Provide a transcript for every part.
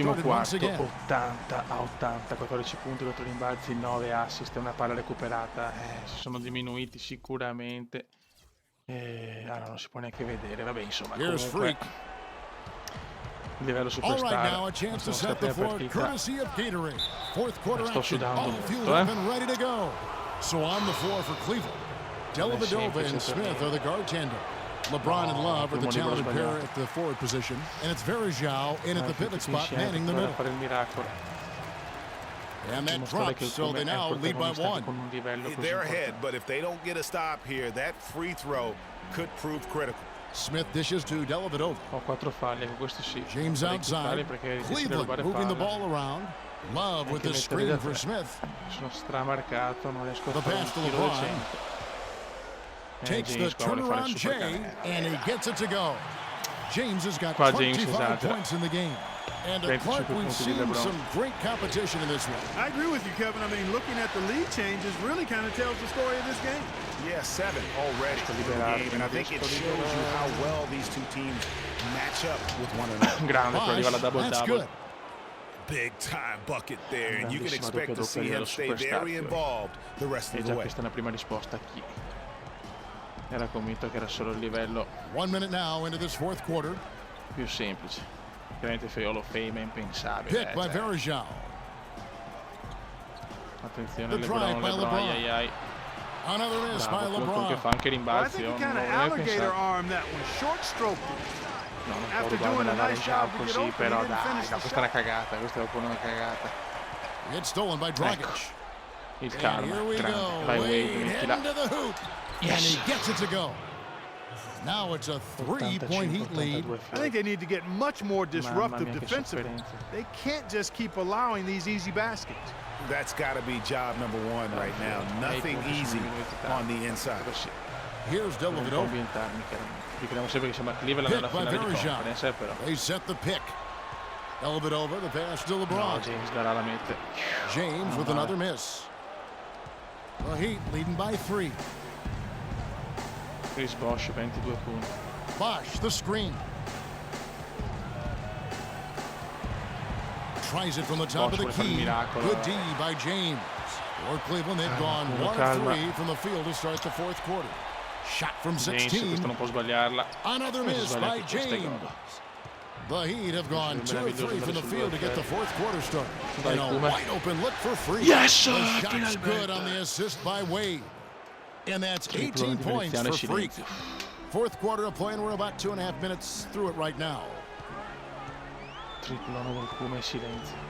Primo started once quarto, again. 80-80, 14 punti, 4 rimbalzi, 9 assist, una palla recuperata. Si sono diminuiti sicuramente. No, non si può neanche vedere. Vabbè, insomma, Here's comunque Freak. il livello All right, superstar. now a chance to Nonostante set the la floor partita, courtesy of Gatorade. Fourth quarter sto action. sudando All fueled molto, up and ready to go. So on the floor for Cleveland, Dellavedova semplice and per Smith me. are the guard tandem. LeBron and Love are the primo libero talented pair sbagliato. at the forward position, and it's Verjao in at the pivot spot, Finisce manning the per middle. fare il miracolo. And that Dimostrare che drops, so they come è now un lead by protagonista one. con un livello così They're ahead, importante. but if they don't get a stop here, that free throw could prove critical. Smith dishes to Dellavedova. Ho 4 falli, ecco questi sì. James Parecchi falli outside. perché è difficile Cleveland rubare moving the palla. ball around. Love with Anche the mettere screen da for tre. Smith. Sono stramarcato, non riesco a The fare pass to un tiro LeBron. decente. Takes the James qua vuole fare il turnaround super Jay, canestro. and he gets it to go. James has got Qua James 25 esagera. points in the game. And 25 Clark, we've punti di seen LeBron. some great competition in this one. I agree with you, Kevin. I mean, looking at the lead changes really kind of tells the story of this game. Yeah, 7 already in the game, and I think it shows you how well these two teams match up with one another. Grande, però arriva la Bosh, that's double-double. good. Big time bucket there, and you can Grandissima expect to see doppia him doppia stay superstar, very però. involved the rest E of the già way. questa è una prima risposta a chi? Era convinto che era solo il livello 1 minute now into this fourth quarter. più semplice. Veramente Hall of Fame è impensabile. Picked by Cioè, Verjao. attenzione The drive LeBron, by LeBron, LeBron. ai ai. Another miss by Bravo, Fulton che LeBron. fa anche Well, I rimbalzi. think Io he non kind of l'avevo mai alligator pensato. arm that one, short stroked it. No, non può After doing rubarmela a da nice Rejao job to get così, open, però he didn't dai, finish no, the questa è una shot. cagata, questa è proprio una cagata. It's stolen by Dragic. Il And karma, here we grande. go. Vai Wade, Wade mettila. into the hoop. And Yes. he gets it to go. Now it's a 3-point Heat lead. 82 I think they need to get much more disruptive mia, che defensively. sofferenza. They can't just keep allowing these easy baskets. That's got to be job number one right now. Nothing easy on the inside. Così, Here's non può Dellavedova. ambientarmi chiaramente. Ricordiamo sempre che siamo a Cleveland nella Pick by finale di Verjao. conference, però. They set the pick. Dellavedova, the pass to No, LeBron. James darà la mette. James with another miss. The Heat leading by 3. Chris Bosh, 22 punti. Bosh, the screen. Tries it from the top Bosh of the vuole fare il key. miracolo. Good D by James. For Cleveland, they've gone calma, 1 of calma. 3 from the field to start the fourth quarter. Shot from James, 16. questo non può sbagliarla. Another miss Sbaglia by anche questa, James. guarda. The Heat have gone 2 of 3 from the field to get the fourth quarter started. Dai, And a Kuma. wide open look for free. Yes, The sir, shot's finalmente. good on the assist by Wade. And that's 18 Triplone di points Veneziano for Freak. Silenzio. Fourth quarter of play, and we're about 2.5 minutes through it right now. Triplone del Kuma e silenzio.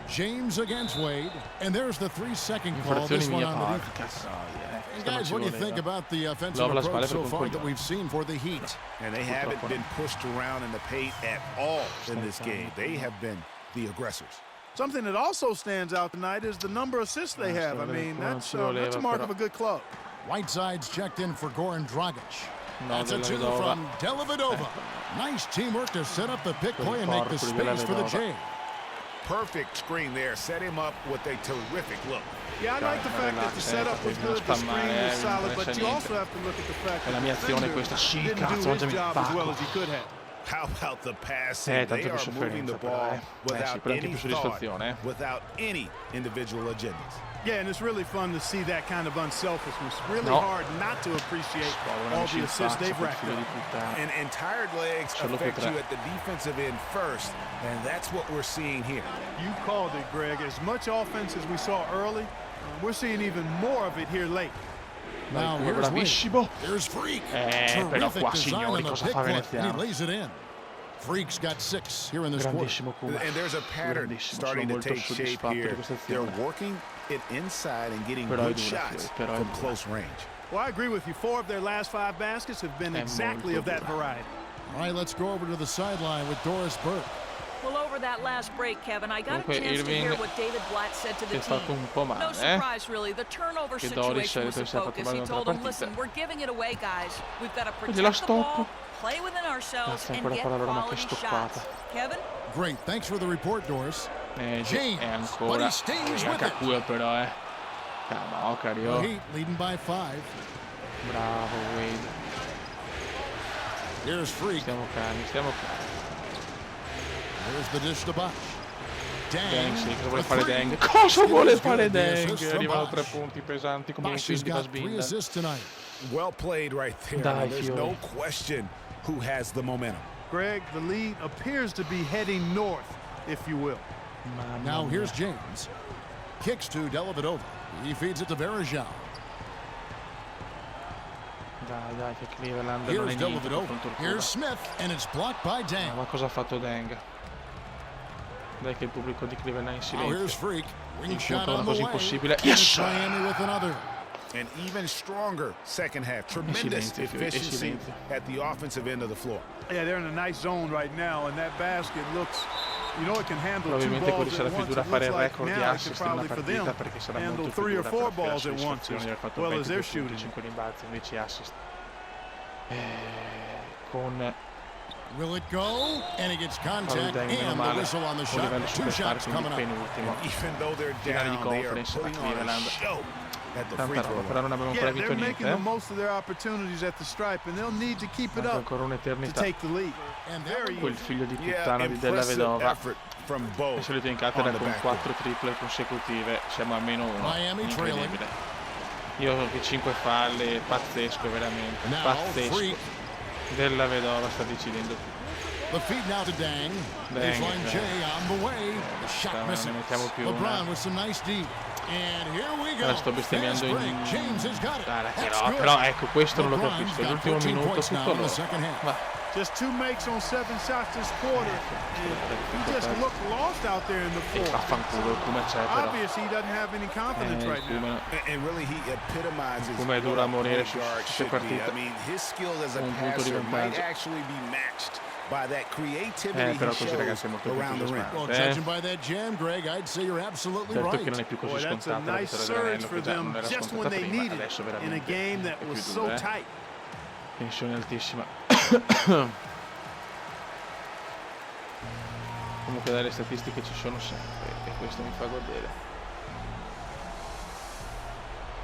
James against Wade, and there's the 3-second call. This Infrazioni one mia on the parte. defense. Cazzo, And questo non guys, ci what do you think voleva. about the offensive Love la approach spalle so per far that coglione. we've seen for the Heat? And they haven't been pushed around in the paint at all in this game. They have been the aggressors. Something that also stands out tonight is the number of assists they have. I mean, that's a mark of a good club. Whiteside's checked in for Goran Dragic. No, That's a 2 Dellavedova. from Dellavedova. Nice teamwork to set up the pick play and make the Corpo di space for the Dellavedova. J. Perfect screen there. Set him up with a terrific look. Yeah, I like the fact that the setup was good, the screen was solid, but you also have to look at the fact È la that mia the azione defender questa. Sì, didn't cazzo, do his mangiami il job as well pacco. as he could have. How about the passing? Tanto They più are moving the sofferenza però, ball sì, without però anche any più thought, soddisfazione. without any individual agendas. Yeah, and it's really fun to see that kind of unselfishness. Really No. hard not to appreciate Guarda, all the assists they've racked figlio di up. puttana. And tired legs Solo affect per you tre. at the defensive end first, and that's what we're seeing here. You called it, Greg. As much offense as we saw early, we're seeing even more of it here late. Now Kuma, here's Wade. bravissimo. Here's Freak. Però Terrific qua, design signori, on the cosa pick fa play, and he Veneziano? lays it in. Freak's got 6 here in this quarter. Grandissimo Kuma. And there's a pattern Grandissimo, starting sono to molto take shape soddisfatto di here. questa They're azione. working it inside and getting Però è good dura, shots però è from dura. close range. Well, I agree with you. 4 of their last 5 baskets have been È exactly molto of that dura. variety. All right, let's go over to the sideline with Doris Burke. Well, over that last break, Kevin, I got a Comunque chance to Irving hear what David Blatt said to the si è fatto team. un po' No male, surprise, really. The turnover Che Doris situation was the si è fatto focus. male He durante told la them, partita. listen, we're giving it away, guys. We've got to Quindi la protect the ball, stop. play within ourselves, Cazzo, and ancora get palla Roma, che quality stoppata. shots. Kevin? Great, thanks for the report, Doris. James, James, e but ancora he stays with it. H2 però, Cavolo, The Cario. Heat leading by 5. Bravo Wade. Here's Freak. Stiamo calmi, stiamo calmi. Here's the dish to Bosh. Deng, sì, cosa vuole a fare three. Deng? Cosa vuole It is fare good. The Deng? assist from Arrivano Bosch. 3 punti pesanti come un Bosch film has di got 3 Fassbinder. assists tonight. Well played right there. I Dai, mean, there's fiori. no question who has the momentum. Greg, the lead appears to be heading north, if you will. Mamma Now mia. here's James. Kicks to Dellavedova. He feeds it to Verejao. Dai, che Cleveland non è Here's niente Dellavedova. contro il Here's Smith, and it's blocked by Deng. Ma cosa ha fatto Deng? Dai che il pubblico di Cleveland è in Now here's silenzio. Freak. Wing Il shot punto è on una the cosa way. impossibile. And Yes! it's Miami with another. An even stronger second half. Tremendous silenzio, fiori, efficiency silenzio. at the offensive end of the floor. Yeah, they're in a nice zone right now, and that basket looks, you know, it can handle two Probabilmente balls quelli sarà at più once. dura It fare looks il like record di now it could assist in una probably for them partita perché sarà handle molto più 3 or dura 4 per la balls at once, soddisfazione di aver fatto well as 22 they're punti, shooting. 5 rimbalzi, 10 assist. Con Will it go? And it gets Paolo contact Deng, meno and the male, whistle on the un shot. livello 2 superstar, shots quindi coming up. penultimo. Even though they're Finale di down, they are conference a putting on a Cleveland. show at the Tanta free roba, throw però line. non abbiamo Yeah, ancora they're vinto making niente. the most of their opportunities at the stripe, and they'll need to keep it Manca up ancora to un'eternità. take the lead. And Very Quel figlio di Yeah, puttana di Della impressive Vedova effort from è both salito in on cattedra the con backcourt. 4 triple consecutive. Siamo a -1. Miami trailing. Incredibile. Io che 5 falle, pazzesco veramente. Now Pazzesco. Freak. Della Vedova sta decidendo tutto. The feed now to Deng. Baseline Deng. J on the way. The shot Non ne misses. mettiamo più LeBron una. with some nice D. And here we go. Ora sto bestemmiando Fast in... break. James has got it. Dai, That's good. però ecco, questo non lo LeBron's capisco. got L'ultimo 14 minuto points now tutto in the loro. second half. Ma Just 2 makes on 7 shots this quarter. And he just looked lost out there in the e fourth. vaffanculo, come c'è però. Obviously, he doesn't have any confidence right now. Come And really, he epitomizes Come è dura what a morire point su guard queste should be. partite. I mean, his skill as a Un punto di passer might vantaggio. actually be matched by that creativity Però he così ragazzi è shows molto più around the rim. Well, entusiasmante. judging by that jam, Greg, I'd say you're absolutely Certo che non right. è più così Boy, that's a scontata la nice vittoria surge dell'anello, for che già non them era just when scontata they prima, needed adesso it in a veramente game that è più was dura, so tight. Tensione altissima. Comunque dalle statistiche ci sono sempre e questo mi fa godere.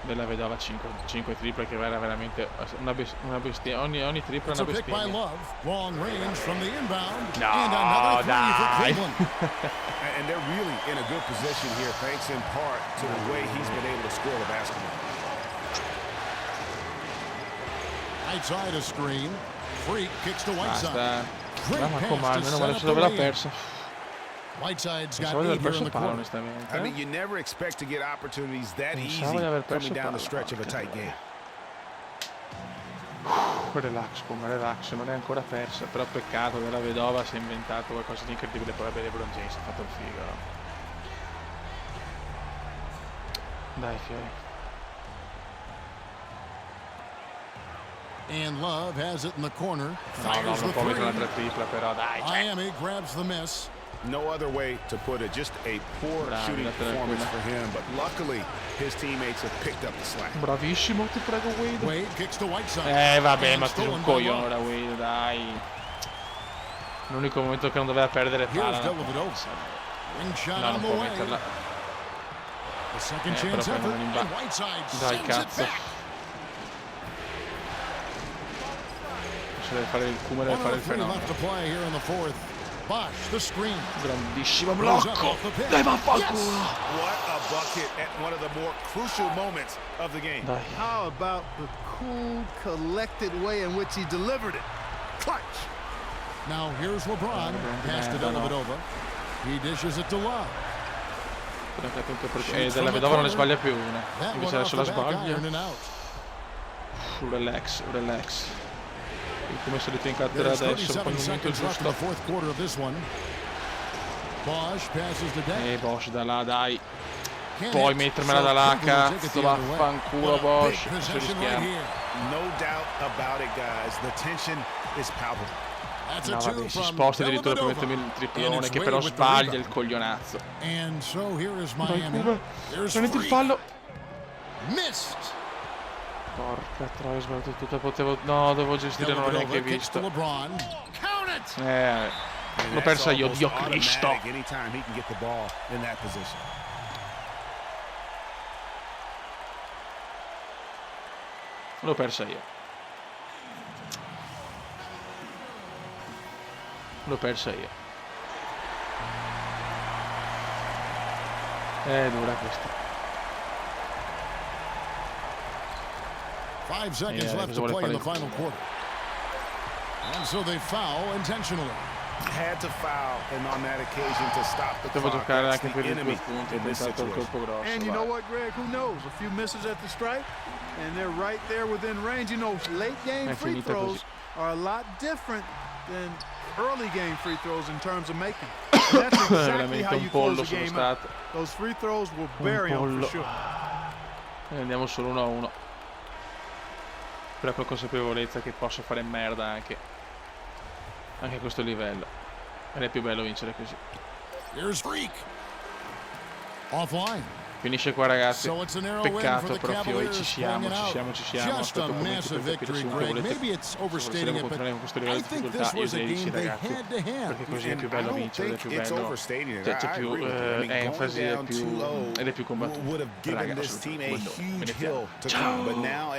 Della Vedova 5 triple che era veramente una bestia. Ogni tripla è It's a una pick by bestemmia. Love. Long range from the inbound. No, and another three for dai. Cleveland. And they're really in a good position here, thanks in part to the way he's been able to score the basketball. Right side a screen. Freak kicks to Whiteside. Basta. Great Ma pass com'è, to meno set male up se the l'aveva lead. persa. Whiteside's got Pensavo di 8 aver here in perso the il palo quarter. onestamente. I mean, you never expect to get opportunities that easy Pensavo di aver perso coming down the palla, stretch of a porca tight game. Relax, come relax, non è ancora persa, però peccato della Vedova si è inventato qualcosa di incredibile, poi vabbè LeBron James ha fatto il figo. Dai fiori. And Love has it in the corner. No, Fires non the può mettere three. un'altra tripla però, dai. Cioè. Miami grabs the miss. No other way to put it. Just a poor Bravo, shooting datela performance quella. for him, but luckily his teammates have picked up the slack. Bravissimo, ti prego Wade. Wade kicks to Whiteside. Vabbè, And ma sei stolen un by coglione Love. ora Wade, dai. L'unico momento che non doveva perdere palla. Here's Dellavedova. Ring shot No, on non the può way. metterla. The second però chance effort. prendono in And Whiteside Dai, sends it cazzo. back. Se deve fare il Kuma, deve fare il 103 fenomeno. left to play here in the fourth. Bosch, the screen. Grandissimo Goes up blocco. off the pick. Dai, vaffanculo. What a bucket at one of the more crucial moments of the game. Dai. How about the cool, collected way in which he delivered it? Clutch. Now here's LeBron. Pass to no. Dellavedova. He dishes it to Love. E della Vedova non ne sbaglia più una. That Invece one adesso off la the back sbaglia. iron and out. Relax, relax. Come salito in cattedra There's adesso, 37 con il momento seconds left in the giusto. fourth quarter of this one. Bosch passes to Deng. Bosch da là, dai. Can't Puoi hit, mettermela so da là, Cleveland will take it cazzo, the other way. vaffanculo What a Bosch. big Ci possession right rischiamo. here. No doubt about it, guys. The tension is palpable. That's a No, two vabbè, si from sposta addirittura per Dellavedova. mettermi il And triplone, it's che Wade però with the sbaglia rebound. il coglionazzo. And so here is Dai, Miami. Kuma, There's prenditi il Freak. fallo. Missed. Porca troia, ho sbagliato tutto. Dovevo gestire, non l'ho neanche Dellavedova kicks to visto. LeBron. Count it. And L'ho that's persa io, almost Dio Cristo. automatic anytime he can get the ball in that position. L'ho persa io. L'ho persa io. È dura questa. 5 seconds left to play in the final quarter. And so they foul intentionally. Had to foul, and on that occasion to stop the Devo clock. giocare That's anche the per i 2 enemy punti, in this pensato al situation. colpo grosso. And you know vai. what, Greg? Who knows? A few misses at the stripe, and they're right there within range. You know, late game È free finita throws così. are a lot different than early game free throws in terms of making. And that's exactly Veramente how un you close pollo the sono game out. stato. Those free throws will Un bury them pollo. for sure. E andiamo solo 1-1. Però con consapevolezza che posso fare merda anche a questo livello. Ed è più bello vincere così. Here's Freak. Offline. Finisce qua ragazzi. So it's a narrow win for Peccato the proprio, Cavaliers ci siamo. Just Aspetto a comunque massive per capire victory, se comunque Greg. volete, Maybe it's se overstating it, but continuare con questo livello I di think difficoltà, this io was a direi di sì game they ragazzi. had to have. Perché così è And più I bello don't vincere, è think più it's bello, overstating it. cioè, c'è I più agree with you. I mean, enfasi, going è down più, 2-0 ed è più combattuto. would have given Raga, this team a assolutamente. huge Meritiamo. hill to climb, but now